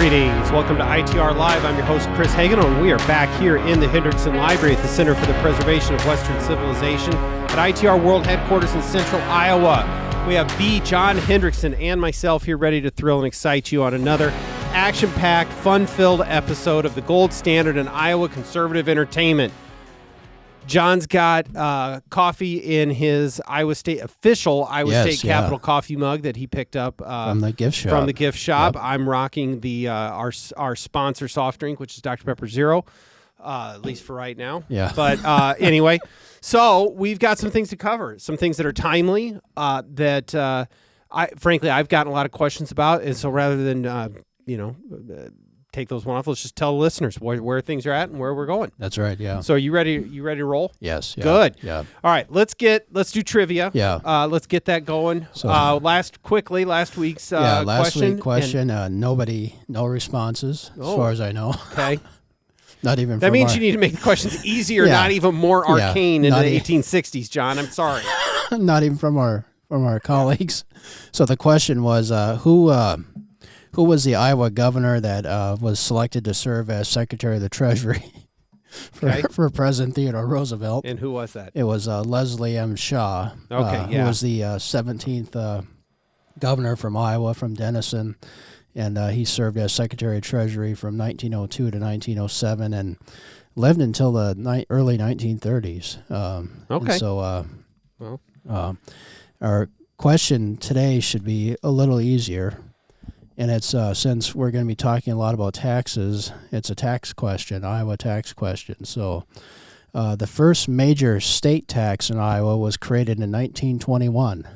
Greetings. Welcome to ITR Live. I'm your host, Chris Hagenow, and we are back here in the Hendrickson Library at the Center for the Preservation of Western Civilization at ITR World Headquarters in Central Iowa. We have the John Hendrickson and myself here ready to thrill and excite you on another action-packed, fun-filled episode of the gold standard in Iowa conservative entertainment. John's got coffee in his official Iowa State Capitol coffee mug that he picked up from the gift shop. Yep. I'm rocking the our sponsor soft drink, which is Dr. Pepper Zero, at least for right now. Yeah. But anyway, so we've got some things to cover, some things that are timely that I've gotten a lot of questions about, and so rather than take those one off, let's just tell the listeners where things are at and where we're going. That's right, yeah. So you ready to roll? Yes. Yeah, good. Yeah. All right, let's do trivia. Yeah. Let's get that going. So, last week's question. No responses as far as I know. Okay. Not even. That means you need to make the questions easier, not even more arcane into the 1860s, John. I'm sorry. Not even from our colleagues. So the question was, who was the Iowa governor that was selected to serve as Secretary of the Treasury for President Theodore Roosevelt? And who was that? It was Leslie M. Shaw. Okay, Who was the 17th governor from Iowa, from Denison, and he served as Secretary of Treasury from 1902 to 1907 and lived until the early 1930s. Okay. So our question today should be a little easier. And it's since we're going to be talking a lot about taxes, it's a tax question, Iowa tax question. So the first major state tax in Iowa was created in 1921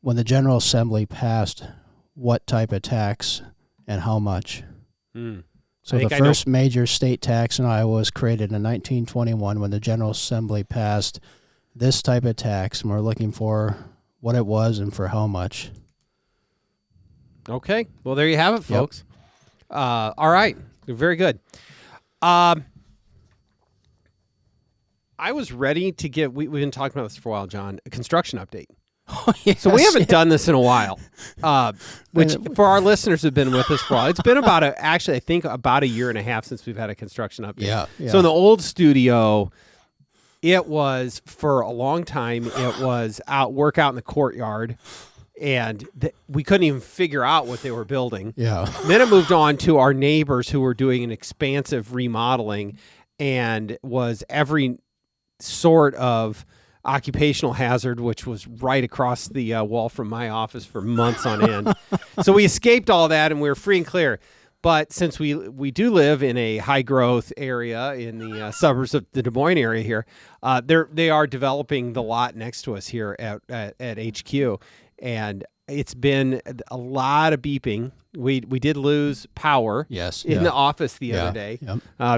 when the General Assembly passed what type of tax and how much. So the first major state tax in Iowa was created in 1921 when the General Assembly passed this type of tax, and we're looking for what it was and for how much. Okay. Well, there you have it, folks. Yep. All right. Very good. I was ready to give, we've been talking about this for a while, John, a construction update. Oh, yes, so we haven't done this in a while, which for our listeners who've been with us for a while, it's been about a year and a half since we've had a construction update. Yeah. So in the old studio, it was, for a long time, it was work out in the courtyard. And we couldn't even figure out what they were building. Yeah. Then it moved on to our neighbors who were doing an expansive remodeling and was every sort of occupational hazard, which was right across the wall from my office for months on end. So we escaped all that and we were free and clear. But since we do live in a high-growth area in the suburbs of the Des Moines area here, they are developing the lot next to us here at HQ. And it's been a lot of beeping. We did lose power in the office the other day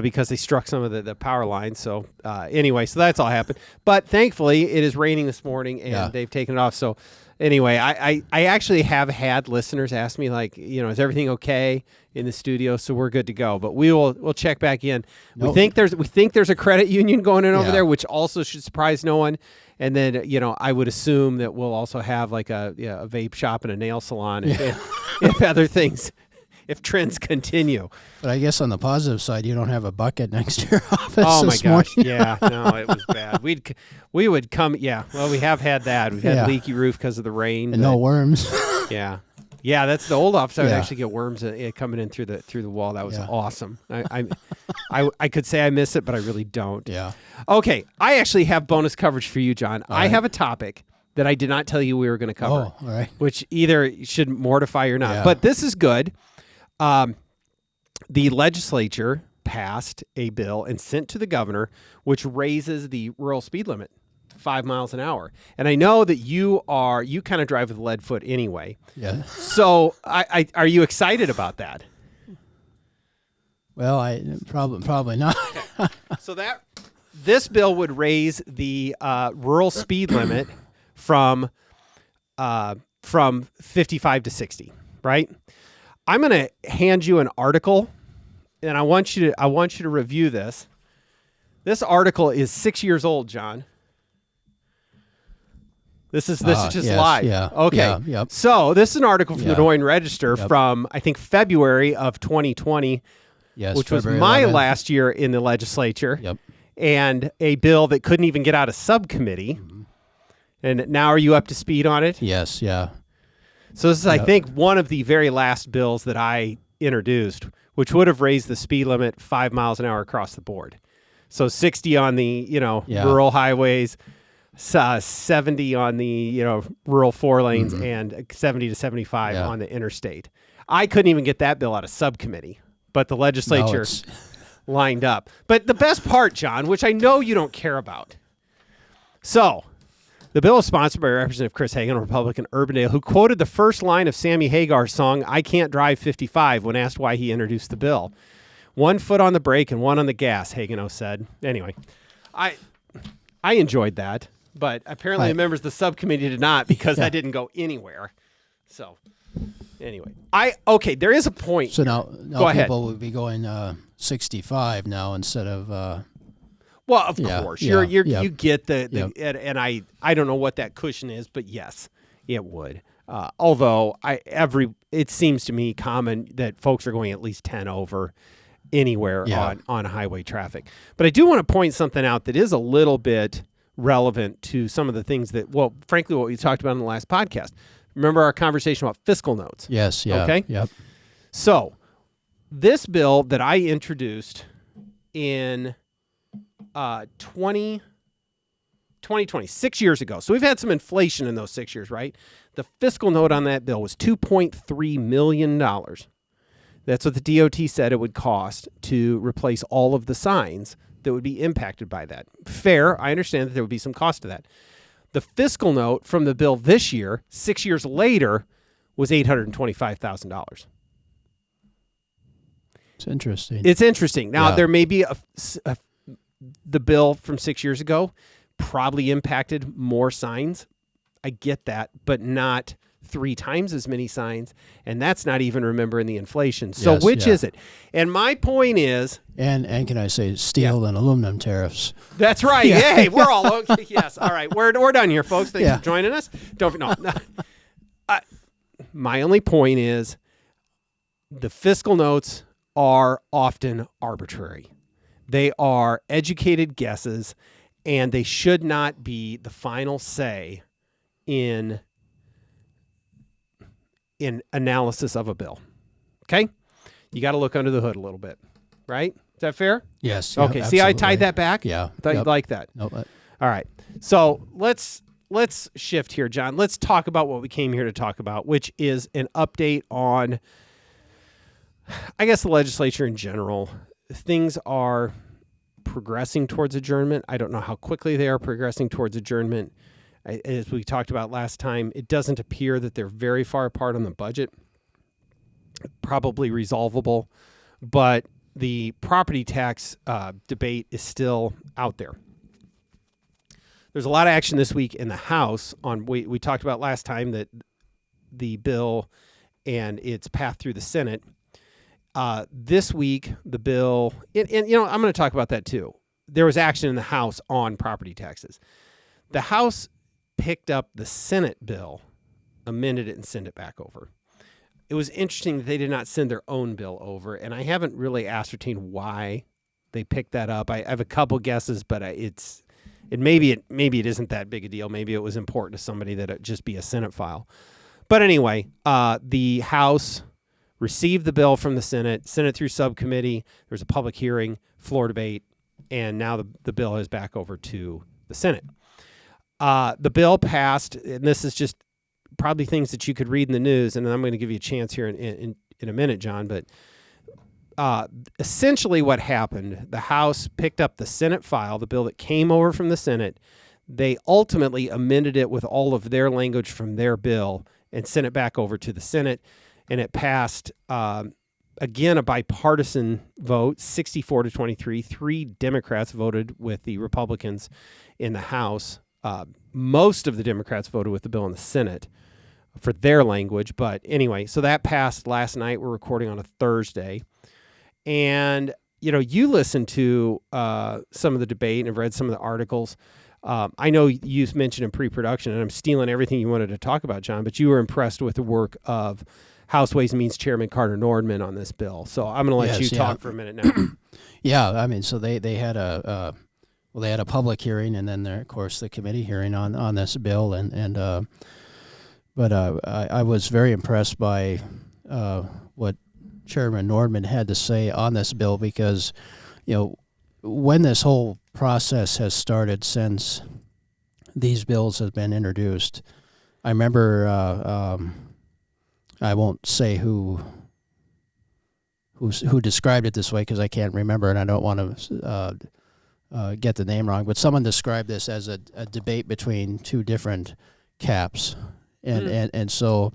because they struck some of the power lines. So anyway, so that's all happened. But thankfully, it is raining this morning, and they've taken it off. So anyway, I actually have had listeners ask me, like, is everything okay in the studio? So we're good to go. But we'll check back in. We think there's a credit union going in over there, which also should surprise no one. And then, I would assume that we'll also have like a vape shop and a nail salon if other things, if trends continue. But I guess on the positive side, you don't have a bucket next to your office. Oh my gosh. Yeah, no, it was bad. We would come. Yeah. Well, we have had that. We've had leaky roof because of the rain. And no worms. Yeah. Yeah, that's the old office. I would actually get worms coming in through the wall. That was awesome. I could say I miss it, but I really don't. Yeah. Okay, I actually have bonus coverage for you, John. All I right. have a topic that I did not tell you we were going to cover. Oh, all right. Which either should mortify you or not. Yeah. But this is good. The legislature passed a bill and sent to the governor, which raises the rural speed limit 5 miles an hour. And I know that you kind of drive with a lead foot anyway. Yeah. So are you excited about that? Well, I probably not. Okay. So this bill would raise the rural speed limit from 55 to 60, right? I'm going to hand you an article, and I want you to review this. This article is 6 years old, John. This is just yes, live. Yeah. Okay. Yeah, yep. So this is an article from the Des Moines Register Yep. from, I think, February of 2020, Yes, which was February my 11th. last year in the legislature, Yep. and a bill that couldn't even get out of subcommittee. Mm-hmm. And now are you up to speed on it? Yes. Yeah. So this is, I think, one of the very last bills that I introduced, which would have raised the speed limit 5 miles an hour across the board. So 60 on the, rural highways, 70 on the, rural 4 lanes, and 70 to 75 on the interstate. I couldn't even get that bill out of subcommittee, but the legislature lined up. But the best part, John, which I know you don't care about. So the bill is sponsored by Representative Chris Hagan, a Republican Urbandale, who quoted the first line of Sammy Hagar's song, "I Can't Drive 55, when asked why he introduced the bill. 1 foot on the brake and 1 on the gas, Hagenow said. Anyway, I enjoyed that. But apparently the members of the subcommittee did not, because that didn't go anywhere. So, anyway. There is a point. So now Go ahead. people would be going 65 now instead of... Well, of course. You get the and I don't know what that cushion is, but yes, it would. Although it seems to me common that folks are going at least 10 over anywhere on highway traffic. But I do want to point something out that is a little bit relevant to some of the things that, well, frankly, what we talked about in the last podcast. Remember our conversation about fiscal notes? Yes, yeah. Okay? Yep. So, this bill that I introduced in 2020, 6 years ago. So, we've had some inflation in those 6 years, right? The fiscal note on that bill was $2.3 million. That's what the DOT said it would cost to replace all of the signs that would be impacted by that. Fair. I understand that there would be some cost to that. The fiscal note from the bill this year, 6 years later, was $825,000. It's interesting. It's interesting. Now, there may be the bill from 6 years ago probably impacted more signs. I get that, but not 3 times as many signs, and that's not even remembering the inflation. So which is it? And my point is... And can I say steel and aluminum tariffs? That's right. Hey, we're all okay. Yes. All right. We're done here, folks. Thanks for joining us. My only point is the fiscal notes are often arbitrary. They are educated guesses, and they should not be the final say in analysis of a bill. Okay? You got to look under the hood a little bit, right? Is that fair? Yes. Okay. See, I tied that back? Yeah. I thought you'd like that. Nope. All right. So let's shift here, John. Let's talk about what we came here to talk about, which is an update on, I guess, the legislature in general. Things are progressing towards adjournment. I don't know how quickly they are progressing towards adjournment. As we talked about last time, it doesn't appear that they're very far apart on the budget. Probably resolvable, but the property tax debate is still out there. There's a lot of action this week in the House on. We talked about last time that the bill and its path through the Senate. This week, the bill, and I'm going to talk about that too. There was action in the House on property taxes. The House picked up the Senate bill, amended it, and sent it back over. It was interesting that they did not send their own bill over, and I haven't really ascertained why they picked that up. I have a couple guesses, but maybe it isn't that big a deal. Maybe it was important to somebody that it just be a Senate file. But anyway, the House received the bill from the Senate, sent it through subcommittee. There was a public hearing, floor debate, and now the bill is back over to the Senate. The bill passed, and this is just probably things that you could read in the news, and I'm going to give you a chance here in a minute, John, but essentially what happened, the House picked up the Senate file, the bill that came over from the Senate. They ultimately amended it with all of their language from their bill and sent it back over to the Senate, and it passed, again, a bipartisan vote, 64-23. 3 Democrats voted with the Republicans in the House. Most of the Democrats voted with the bill in the Senate for their language. But anyway, so that passed last night. We're recording on a Thursday. And, you listened to some of the debate and have read some of the articles. I know you mentioned in pre-production, and I'm stealing everything you wanted to talk about, John, but you were impressed with the work of House Ways and Means Chairman Carter Nordman on this bill. So I'm going to let you talk for a minute now. Yeah, I mean, so they had a public hearing, and then of course the committee hearing on this bill, but I was very impressed by what Chairman Nordman had to say on this bill, because when this whole process has started since these bills have been introduced, I remember I won't say who described it this way because I can't remember, and I don't want to get the name wrong, but someone described this as a debate between two different caps. And so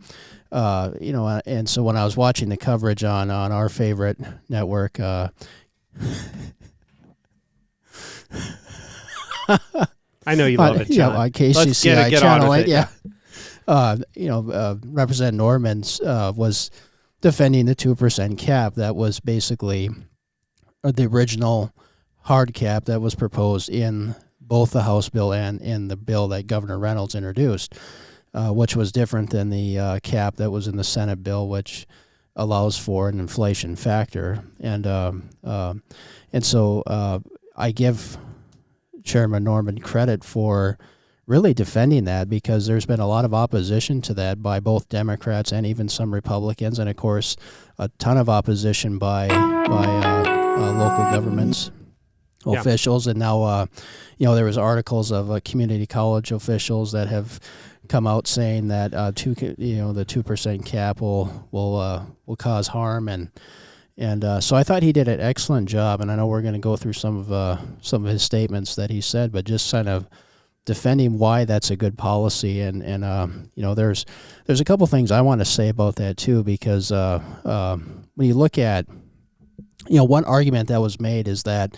and so when I was watching the coverage on our favorite network, I know you love it, John. On KCCI channel 8, Representative Nordman was defending the 2% cap that was basically the original hard cap that was proposed in both the House bill and in the bill that Governor Reynolds introduced, which was different than the cap that was in the Senate bill, which allows for an inflation factor. And so I give Chairman Nordman credit for really defending that, because there's been a lot of opposition to that by both Democrats and even some Republicans, and of course a ton of opposition by local governments officials. And now there was articles of community college officials that have come out saying that the 2% cap will cause harm, and so I thought he did an excellent job. And I know we're going to go through some of his statements that he said, but just kind of defending why that's a good policy. And there's a couple things I want to say about that too, because when you look at one argument that was made is that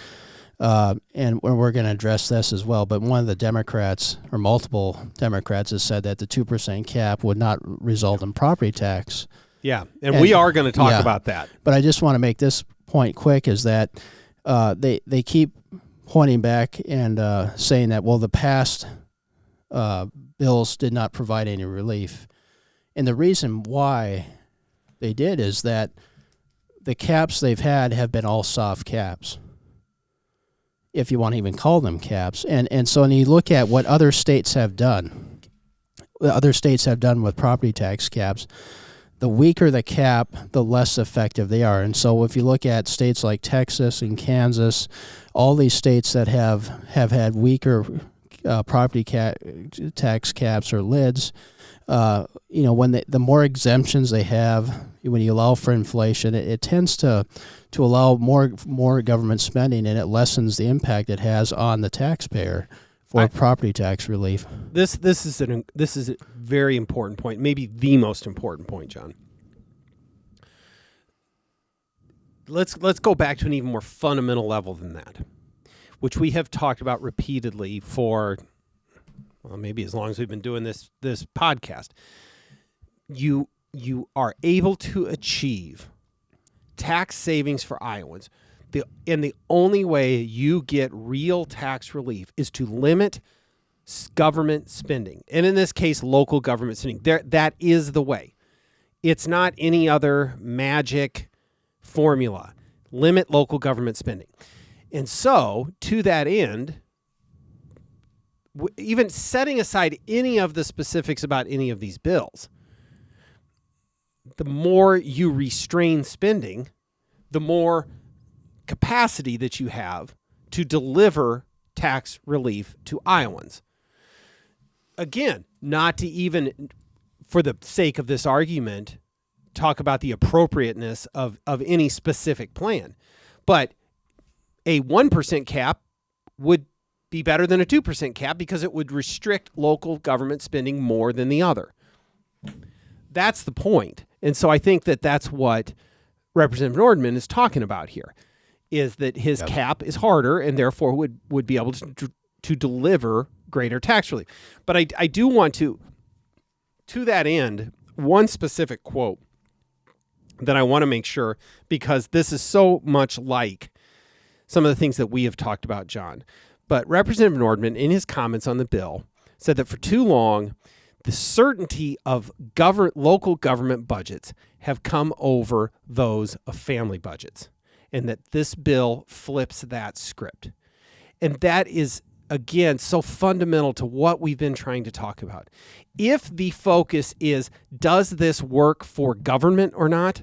and we're going to address this as well, but one of the Democrats, or multiple Democrats, has said that the 2% cap would not result in property tax. Yeah, and we are going to talk about that. But I just want to make this point quick, is that they keep pointing back and saying that, well, the past bills did not provide any relief. And the reason why they did is that the caps they've had have been all soft caps, if you want to even call them caps. And so when you look at what other states have done with property tax caps, the weaker the cap, the less effective they are. And so if you look at states like Texas and Kansas, all these states that have had weaker property tax caps or lids, when the more exemptions they have, when you allow for inflation, it tends to allow more government spending, and it lessens the impact it has on the taxpayer for property tax relief. This is a very important point, maybe the most important point, John. Let's go back to an even more fundamental level than that, which we have talked about repeatedly for maybe as long as we've been doing this podcast. You are able to achieve tax savings for Iowans. And the only way you get real tax relief is to limit government spending. And in this case, local government spending. That is the way. It's not any other magic formula. Limit local government spending. And so, to that end, even setting aside any of the specifics about any of these bills, the more you restrain spending, the more capacity that you have to deliver tax relief to Iowans. Again, not to even, for the sake of this argument, talk about the appropriateness of any specific plan. But a 1% cap would be better than a 2% cap because it would restrict local government spending more than the other. That's the point. And so I think that that's what Representative Nordman is talking about here, is that his cap is harder and therefore would be able to deliver greater tax relief. But I do want to that end, one specific quote that I want to make sure, because this is so much like some of the things that we have talked about, John. But Representative Nordman, in his comments on the bill, said that for too long, the certainty of local government budgets have come over those of family budgets, and that this bill flips that script. And that is, again, so fundamental to what we've been trying to talk about. If the focus is, does this work for government or not,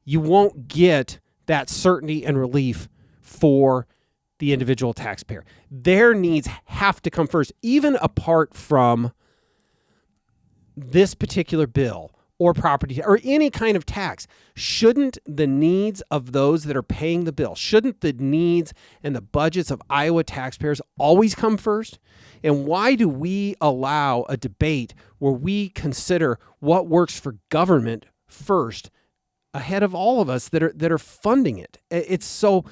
you won't get that certainty and relief for the individual taxpayer. Their needs have to come first, even apart from this particular bill or property or any kind of tax. Shouldn't the needs of those that are paying the bill, shouldn't the needs and the budgets of Iowa taxpayers always come first? And why do we allow a debate where we consider what works for government first ahead of all of us that are funding it? It's so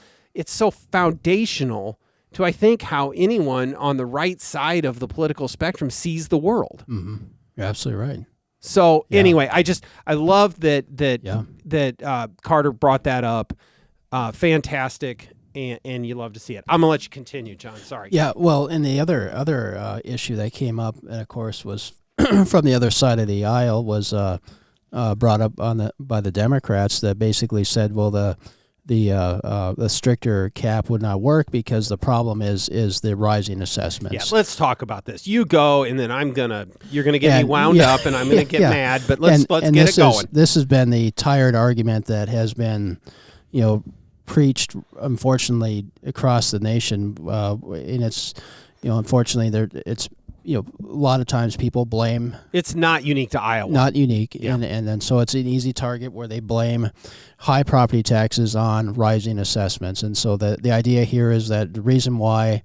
foundational to, I think, how anyone on the right side of the political spectrum sees the world. Mm-hmm. You're absolutely right. So anyway, I love that Carter brought that up. Fantastic, and you love to see it. I'm gonna let you continue, John. Sorry. Yeah. Well, and the other issue that came up, and of course, was from the other side of the aisle, was brought up by the Democrats that basically said, well, the stricter cap would not work because the problem is the rising assessments. Yeah, let's talk about this. You go, and then you're gonna get me wound up, and I'm gonna get mad. But let's get it going. This has been the tired argument that has been, preached, unfortunately, across the nation. And it's, unfortunately, it's. A lot of times people blame. It's not unique to Iowa. Not unique, yeah. and then so it's an easy target where they blame high property taxes on rising assessments. And so the idea here is that the reason why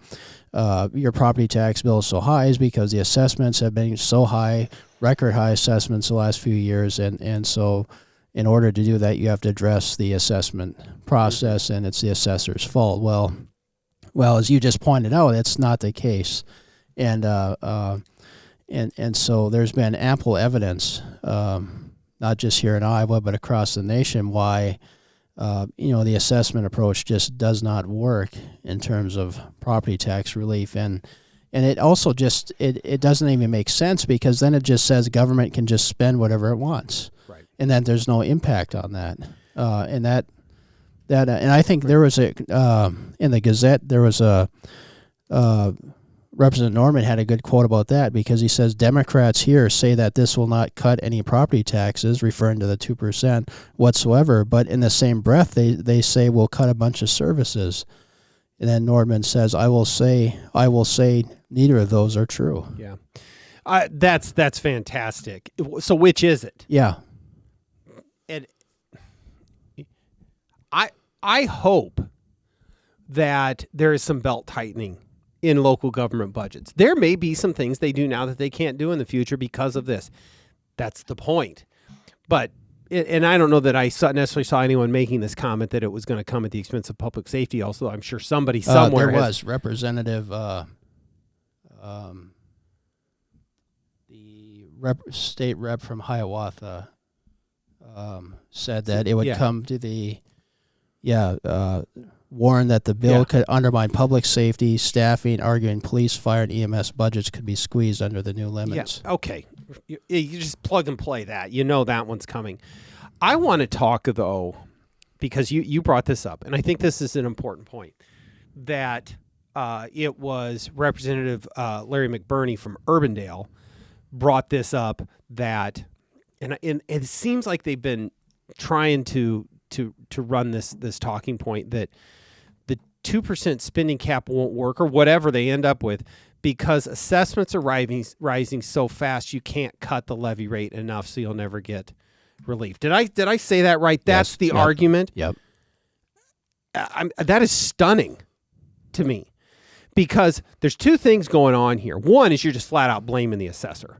your property tax bill is so high is because the assessments have been so high, record high assessments the last few years, and so in order to do that, you have to address the assessment process, and it's the assessor's fault. Well, as you just pointed out, that's not the case. And so there's been ample evidence, not just here in Iowa, but across the nation, why the assessment approach just does not work in terms of property tax relief, and it also just it doesn't even make sense, because then it just says government can just spend whatever it wants, right? And then there's no impact on that, and I think there was in the Gazette there was a. Representative Nordman had a good quote about that, because he says Democrats here say that this will not cut any property taxes, referring to the 2% whatsoever, but in the same breath they say we'll cut a bunch of services. And then Nordman says, I will say neither of those are true. Yeah. That's fantastic. So which is it? Yeah. And I hope that there is some belt tightening in local government budgets. There may be some things they do now that they can't do in the future because of this. That's the point. But, and I don't know that I necessarily saw anyone making this comment that it was going to come at the expense of public safety. Also, I'm sure somebody somewhere was Representative state rep from Hiawatha said that it would come to the warned that the bill could undermine public safety, staffing, arguing police, fire, and EMS budgets could be squeezed under the new limits. Yeah. Okay. You just plug and play that. You know that one's coming. I want to talk, though, because you brought this up, and I think this is an important point, that it was Representative Larry McBurney from Urbandale brought this up, that, and it seems like they've been trying to run this talking point that the 2% spending cap won't work, or whatever they end up with, because assessments are rising so fast you can't cut the levy rate enough, so you'll never get relief. Did I say that right? That's the argument. Yep. That is stunning to me, because there's two things going on here. One is you're just flat out blaming the assessor,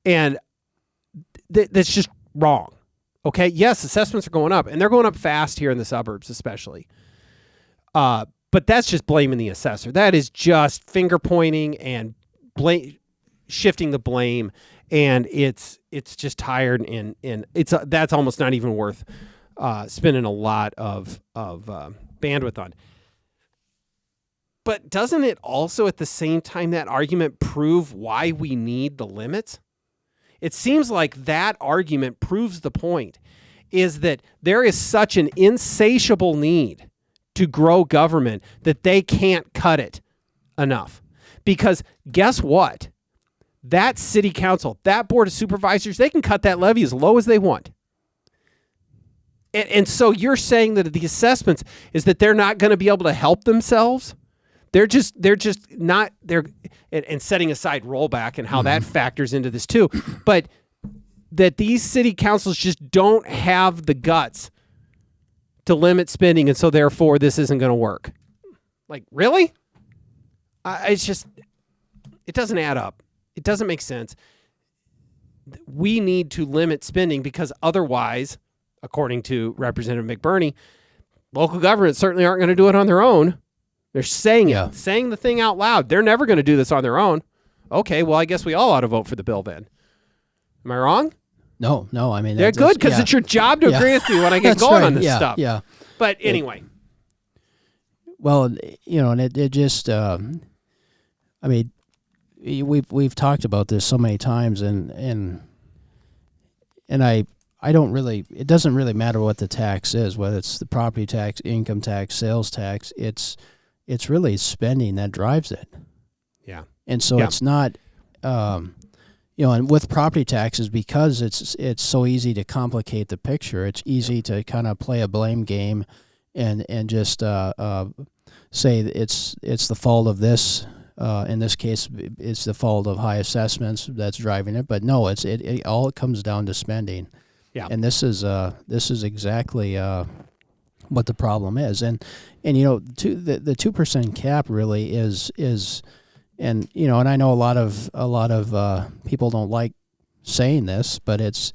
and that's just wrong. Okay, yes, assessments are going up, and they're going up fast here in the suburbs especially. But that's just blaming the assessor. That is just finger pointing and shifting the blame, and it's just tired, and that's almost not even worth spending a lot of bandwidth on. But doesn't it also at the same time that argument prove why we need the limits? It seems like that argument proves the point, is that there is such an insatiable need to grow government that they can't cut it enough. Because guess what? That city council, that board of supervisors, they can cut that levy as low as they want. And so you're saying that the assessments is that they're not going to be able to help themselves? They're just not, and setting aside rollback and how that factors into this too, but that these city councils just don't have the guts to limit spending, and so therefore this isn't going to work. Like, really? It's just, it doesn't add up. It doesn't make sense. We need to limit spending because otherwise, according to Representative McBurney, local governments certainly aren't going to do it on their own. They're saying it, saying the thing out loud. They're never going to do this on their own. Okay, well, I guess we all ought to vote for the bill then. Am I wrong? No. I mean, they're good because it's your job to agree with me when I get going on this stuff. Yeah. But anyway. Well, and it just, I mean, we've talked about this so many times, and I don't really, it doesn't really matter what the tax is, whether it's the property tax, income tax, sales tax. It's really spending that drives it. Yeah. And so it's not, and with property taxes, because it's so easy to complicate the picture, it's easy to kind of play a blame game and just say it's the fault of this. In this case, it's the fault of high assessments that's driving it. But no, it all comes down to spending. Yeah. And this is exactly what the problem is. And the 2% cap really is and I know a lot of people don't like saying this, but it's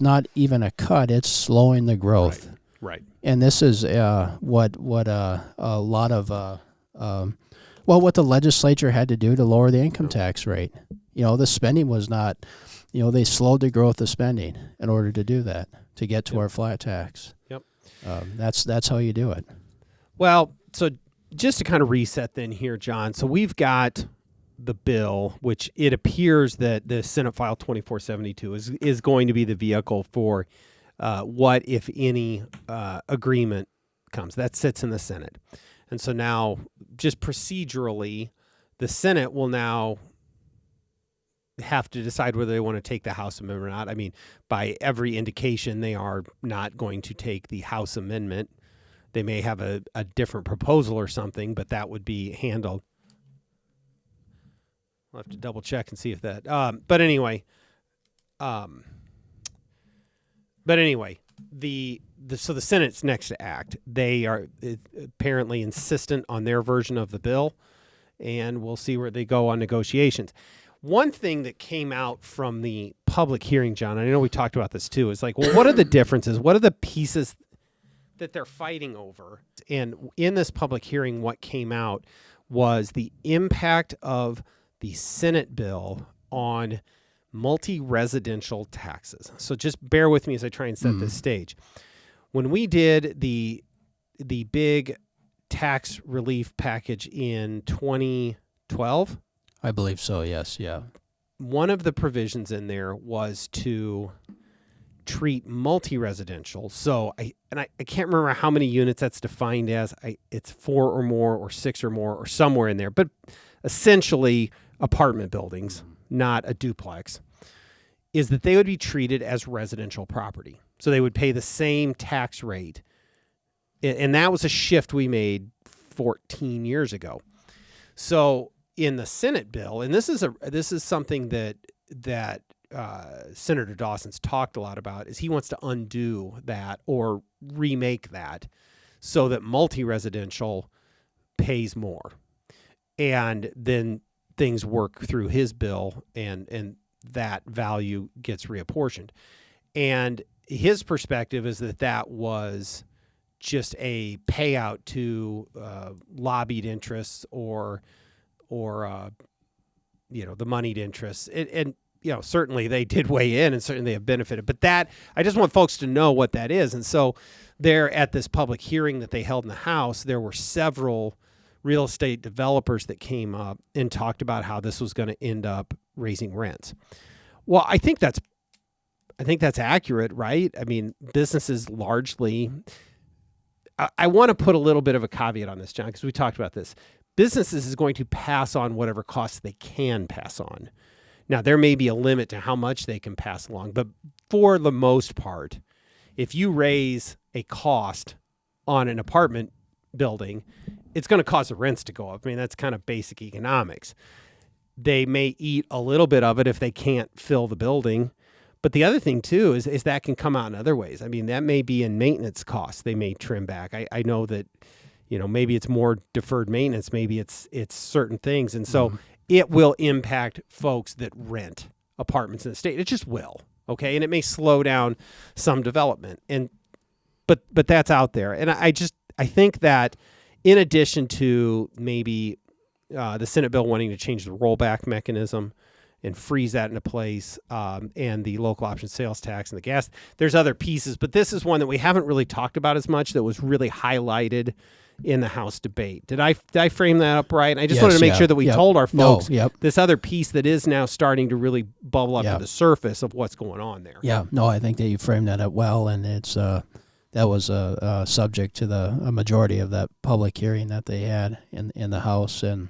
not even a cut, it's slowing the growth. Right. And this is what a lot of what the legislature had to do to lower the income tax rate. The spending was not, they slowed the growth of spending in order to do that, to get to our flat tax. Yep. That's how you do it. Well, so just to kind of reset then here, John. So we've got the bill, which it appears that the Senate File 2472 is going to be the vehicle for what, if any, agreement comes. That sits in the Senate. And so now, just procedurally, the Senate will now have to decide whether they want to take the House amendment or not. I mean, by every indication, they are not going to take the House amendment. They may have a different proposal or something, but that would be handled. We'll have to double check and see if that. But anyway, so the Senate's next to act. They are apparently insistent on their version of the bill, and we'll see where they go on negotiations. One thing that came out from the public hearing, John, I know we talked about this too, is like, well, what are the differences? What are the pieces that they're fighting over? And in this public hearing, what came out was the impact of the Senate bill on multi-residential taxes. So just bear with me as I try and set this stage. When we did the big tax relief package in 2012, I believe so, yes, yeah. One of the provisions in there was to treat multi-residential. So I can't remember how many units that's defined as. It's 4 or more or 6 or more or somewhere in there, but essentially apartment buildings, not a duplex, is that they would be treated as residential property. So they would pay the same tax rate. And that was a shift we made 14 years ago. So in the Senate bill, and this is something that Senator Dawson's talked a lot about, is he wants to undo that or remake that so that multi-residential pays more. And then things work through his bill and that value gets reapportioned. And his perspective is that was just a payout to lobbied interests or the moneyed interests. And certainly they did weigh in and certainly they have benefited. But that, I just want folks to know what that is. And so there at this public hearing that they held in the House, there were several real estate developers that came up and talked about how this was going to end up raising rents. Well, I think that's accurate, right? I mean, businesses largely, I want to put a little bit of a caveat on this, John, because we talked about this. Businesses is going to pass on whatever costs they can pass on. Now, there may be a limit to how much they can pass along, but for the most part, if you raise a cost on an apartment building, it's going to cause the rents to go up. I mean, that's kind of basic economics. They may eat a little bit of it if they can't fill the building. But the other thing, too, is that can come out in other ways. I mean, that may be in maintenance costs they may trim back. I know that, maybe it's more deferred maintenance. Maybe it's certain things. And so it will impact folks that rent apartments in the state. It just will, okay? And it may slow down some development. But that's out there. And I think that in addition to maybe the Senate bill wanting to change the rollback mechanism and freeze that into place, and the local option sales tax and the gas, there's other pieces. But this is one that we haven't really talked about as much that was really highlighted in the House debate. Did I frame that up right? I just wanted to make sure that we told our folks this other piece that is now starting to really bubble up to the surface of what's going on there. Yeah, no, I think that you framed that up well, and it's that was subject to a majority of that public hearing that they had in the House, and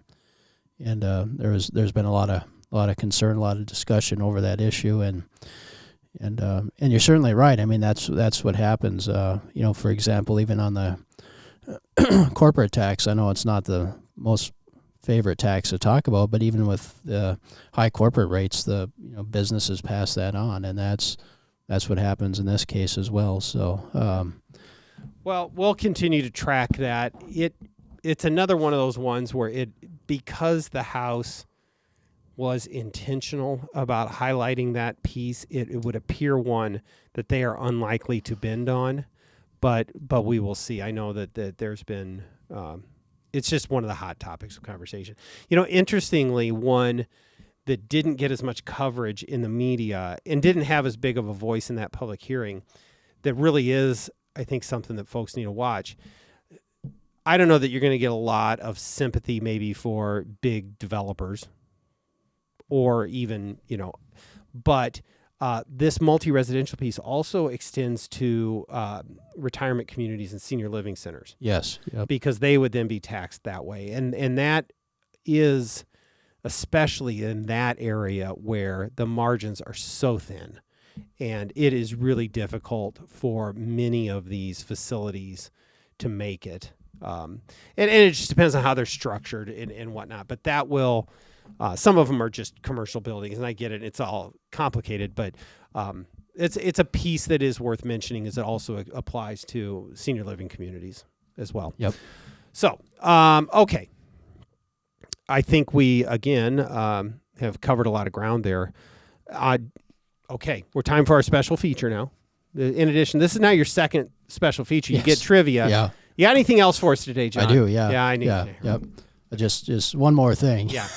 there's been a lot of concern, a lot of discussion over that issue, and you're certainly right. I mean, that's what happens. For example, even on the corporate tax, I know it's not the most favorite tax to talk about, but even with the high corporate rates, the businesses pass that on, and that's what happens in this case as well. So, well, we'll continue to track that. It's another one of those ones where because the House was intentional about highlighting that piece, it would appear one that they are unlikely to bend on, but we will see. I know that there's been it's just one of the hot topics of conversation. Interestingly, one that didn't get as much coverage in the media and didn't have as big of a voice in that public hearing, that really is, I think, something that folks need to watch. I don't know that you're going to get a lot of sympathy maybe for big developers or even, but this multi-residential piece also extends to retirement communities and senior living centers. Yes. Yep. Because they would then be taxed that way. And that is especially in that area where the margins are so thin. And it is really difficult for many of these facilities to make it. And it just depends on how they're structured and whatnot. But that will, some of them are just commercial buildings, and I get it. It's all complicated, but it's a piece that is worth mentioning, as it also applies to senior living communities as well. Yep. So, okay. I think we, again, have covered a lot of ground there. Okay, we're time for our special feature now. In addition, this is now your second special feature. You get trivia. Yeah. You got anything else for us today, John? I do, yeah. Yeah, I need to. Yep. Just one more thing. Yeah.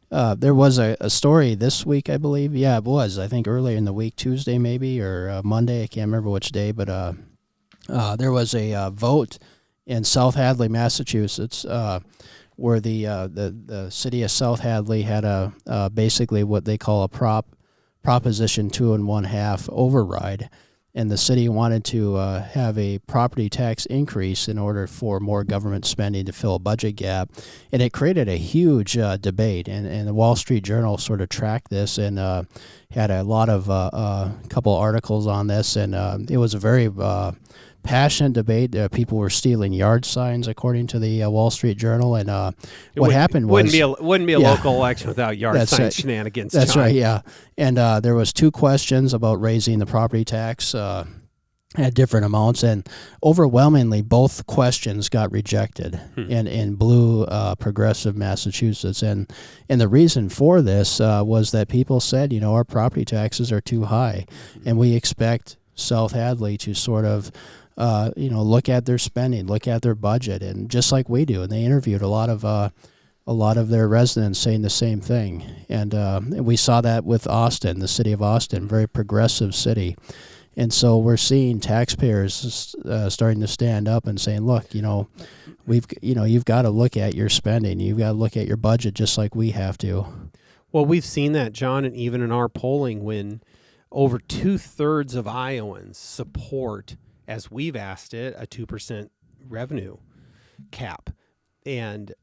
There was a story this week, I believe. Yeah, it was. I think earlier in the week, Tuesday maybe, or Monday. I can't remember which day, but there was a vote in South Hadley, Massachusetts, where the city of South Hadley had basically what they call a Proposition 2 1/2 override, and the city wanted to have a property tax increase in order for more government spending to fill a budget gap, and it created a huge debate. And the Wall Street Journal sort of tracked this and had a lot of couple articles on this, and it was a very passionate debate. People were stealing yard signs, according to the Wall Street Journal. And what happened was wouldn't be a local election without yard sign shenanigans. That's John. right. Yeah, and there was 2 questions about raising the property tax at different amounts, and overwhelmingly both questions got rejected in blue progressive Massachusetts. And the reason for this was that people said, our property taxes are too high, and we expect South Hadley to sort of look at their spending, look at their budget, and just like we do. And they interviewed a lot of their residents saying the same thing. And we saw that with Austin, the city of Austin, very progressive city. And so we're seeing taxpayers starting to stand up and saying, look, you've got to look at your spending. You've got to look at your budget just like we have to. Well, we've seen that, John, and even in our polling, when over 2/3 of Iowans support, as we've asked it, a 2% revenue cap. And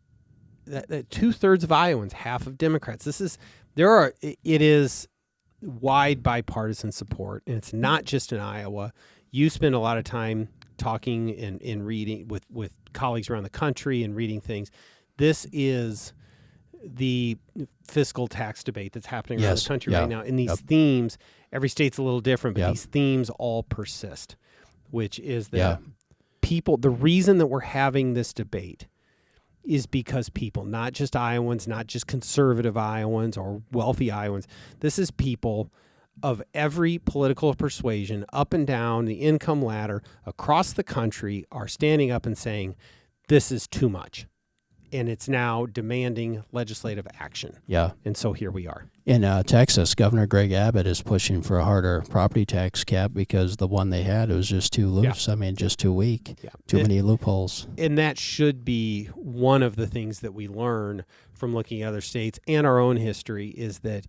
that 2/3 of Iowans, half of Democrats. It is wide bipartisan support, and it's not just in Iowa. You spend a lot of time talking and reading with colleagues around the country and reading things. This is the fiscal tax debate that's happening around the country right now. And these themes, every state's a little different, but these themes all persist, which is that the reason that we're having this debate is because people, not just Iowans, not just conservative Iowans or wealthy Iowans, this is people of every political persuasion up and down the income ladder across the country are standing up and saying, this is too much. And it's now demanding legislative action. Yeah. And so here we are. In Texas, Governor Greg Abbott is pushing for a harder property tax cap because the one they had was just too loose. I mean, just too weak. Too many loopholes. And that should be one of the things that we learn from looking at other states and our own history is that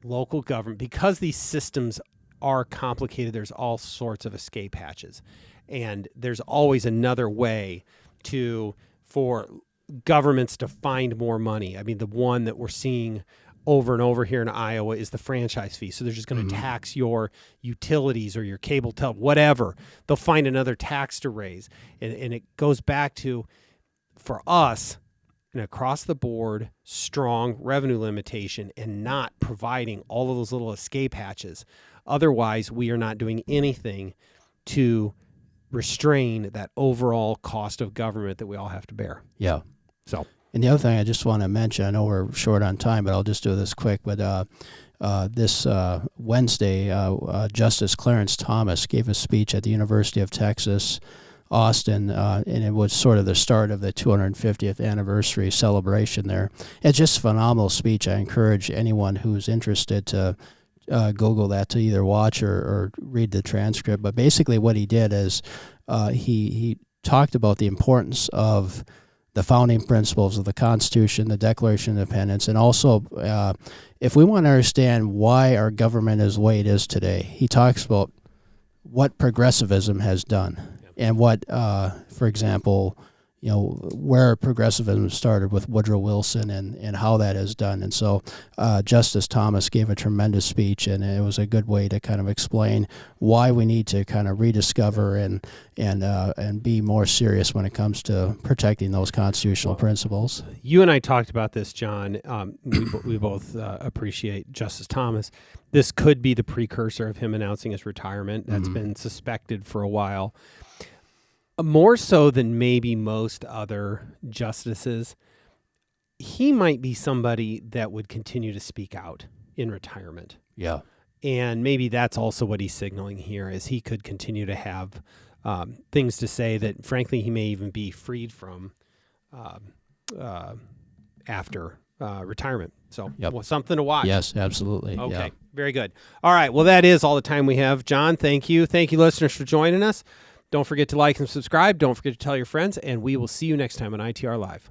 local government, because these systems are complicated, there's all sorts of escape hatches. And there's always another way for governments to find more money. I mean, the one that we're seeing over and over here in Iowa is the franchise fee. So they're just going to tax your utilities or your cable whatever. They'll find another tax to raise. And it goes back to, for us, an across-the-board strong revenue limitation and not providing all of those little escape hatches. Otherwise, we are not doing anything to restrain that overall cost of government that we all have to bear. Yeah. So, and the other thing I just want to mention, I know we're short on time, but I'll just do this quick. But this Wednesday, Justice Clarence Thomas gave a speech at the University of Texas, Austin, and it was sort of the start of the 250th anniversary celebration there. It's just a phenomenal speech. I encourage anyone who's interested to Google that to either watch or read the transcript. But basically what he did is he talked about the importance of the founding principles of the Constitution, the Declaration of Independence, and also if we want to understand why our government is the way it is today, he talks about what progressivism has done and what, for example, where progressivism started with Woodrow Wilson and how that is done. And so Justice Thomas gave a tremendous speech, and it was a good way to kind of explain why we need to kind of rediscover and be more serious when it comes to protecting those constitutional principles. You and I talked about this, John. We both appreciate Justice Thomas. This could be the precursor of him announcing his retirement. That's been suspected for a while. More so than maybe most other justices, he might be somebody that would continue to speak out in retirement. Yeah. And maybe that's also what he's signaling here, is he could continue to have things to say that, frankly, he may even be freed from after retirement. So something to watch. Yes, absolutely. Okay, very good. All right, well, that is all the time we have. John, thank you. Thank you, listeners, for joining us. Don't forget to like and subscribe. Don't forget to tell your friends, and we will see you next time on ITR Live.